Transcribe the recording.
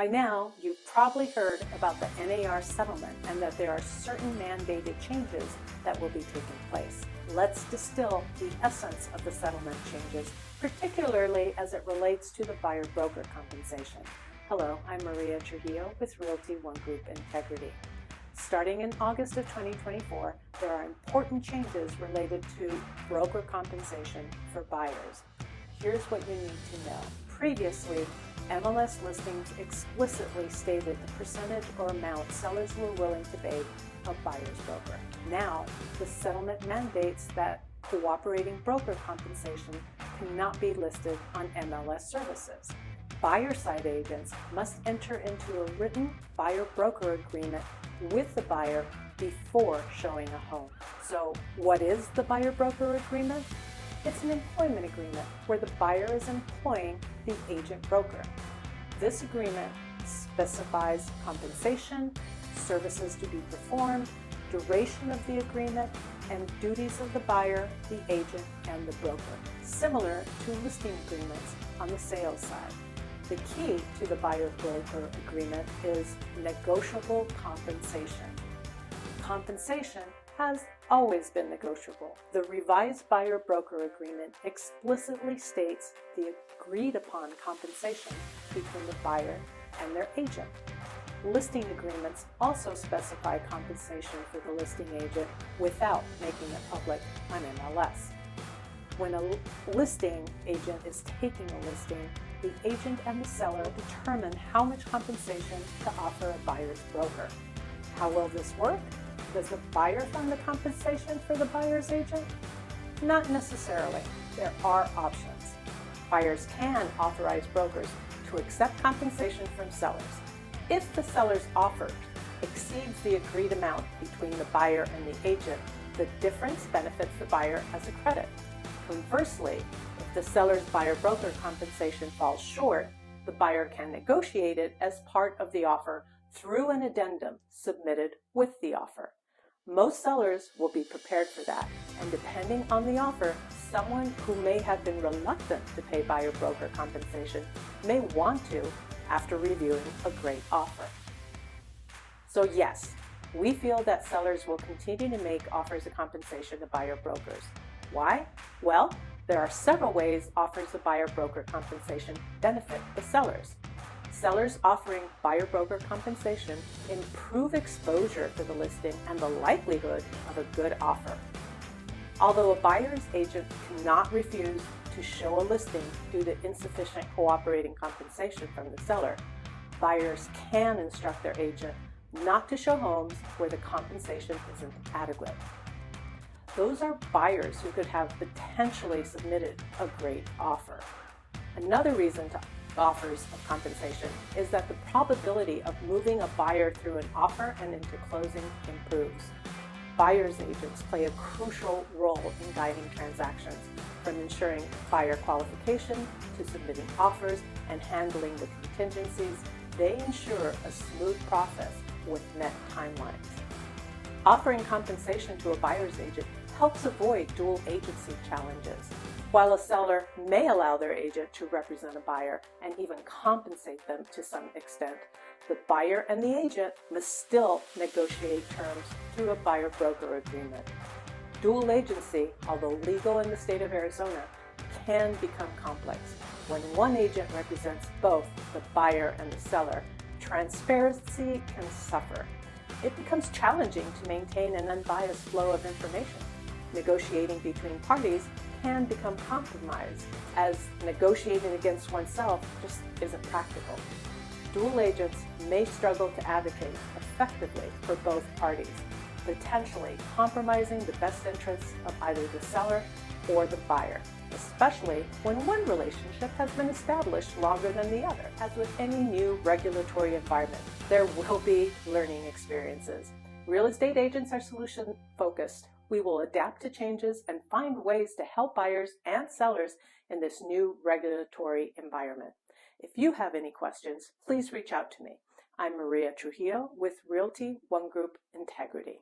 By now, you've probably heard about the NAR settlement and that there are certain mandated changes that will be taking place. Let's distill the essence of the settlement changes, particularly as it relates to the buyer-broker compensation. Hello, I'm Maria Trujillo with Realty One Group Integrity. Starting in August of 2024, there are important changes related to broker compensation for buyers. Here's what you need to know. Previously, MLS listings explicitly stated the percentage or amount sellers were willing to pay a buyer's broker. Now, the settlement mandates that cooperating broker compensation cannot be listed on MLS services. Buyer-side agents must enter into a written buyer-broker agreement with the buyer before showing a home. So, what is the buyer-broker agreement? It's an employment agreement where the buyer is employing the agent broker. This agreement specifies compensation, services to be performed, duration of the agreement, and duties of the buyer, the agent, and the broker, similar to listing agreements on the sales side. The key to the buyer-broker agreement is negotiable compensation. Compensation has always been negotiable. The revised buyer-broker agreement explicitly states the agreed-upon compensation between the buyer and their agent. Listing agreements also specify compensation for the listing agent without making it public on MLS. When a listing agent is taking a listing, the agent and the seller determine how much compensation to offer a buyer's broker. How will this work? Does the buyer fund the compensation for the buyer's agent? Not necessarily. There are options. Buyers can authorize brokers to accept compensation from sellers. If the seller's offer exceeds the agreed amount between the buyer and the agent, the difference benefits the buyer as a credit. Conversely, if the seller's buyer-broker compensation falls short, the buyer can negotiate it as part of the offer through an addendum submitted with the offer. Most sellers will be prepared for that, and depending on the offer, someone who may have been reluctant to pay buyer-broker compensation may want to after reviewing a great offer. So yes, we feel that sellers will continue to make offers of compensation to buyer-brokers. Why? Well, there are several ways offers of buyer-broker compensation benefit the sellers. Sellers offering buyer-broker compensation improve exposure to the listing and the likelihood of a good offer. Although a buyer's agent cannot refuse to show a listing due to insufficient cooperating compensation from the seller, buyers can instruct their agent not to show homes where the compensation isn't adequate. Those are buyers who could have potentially submitted a great offer. Another reason to offers of compensation is that the probability of moving a buyer through an offer and into closing improves. Buyer's agents play a crucial role in guiding transactions, from ensuring buyer qualification to submitting offers and handling the contingencies. They ensure a smooth process with met timelines. Offering compensation to a buyer's agent helps avoid dual agency challenges. While a seller may allow their agent to represent a buyer and even compensate them to some extent, the buyer and the agent must still negotiate terms through a buyer-broker agreement. Dual agency, although legal in the state of Arizona, can become complex. When one agent represents both the buyer and the seller, transparency can suffer. It becomes challenging to maintain an unbiased flow of information. Negotiating between parties can become compromised, as negotiating against oneself just isn't practical. Dual agents may struggle to advocate effectively for both parties, potentially compromising the best interests of either the seller or the buyer, especially when one relationship has been established longer than the other. As with any new regulatory environment, there will be learning experiences. Real estate agents are solution-focused. We will adapt to changes and find ways to help buyers and sellers in this new regulatory environment. If you have any questions, please reach out to me. I'm Maria Trujillo with Realty One Group Integrity.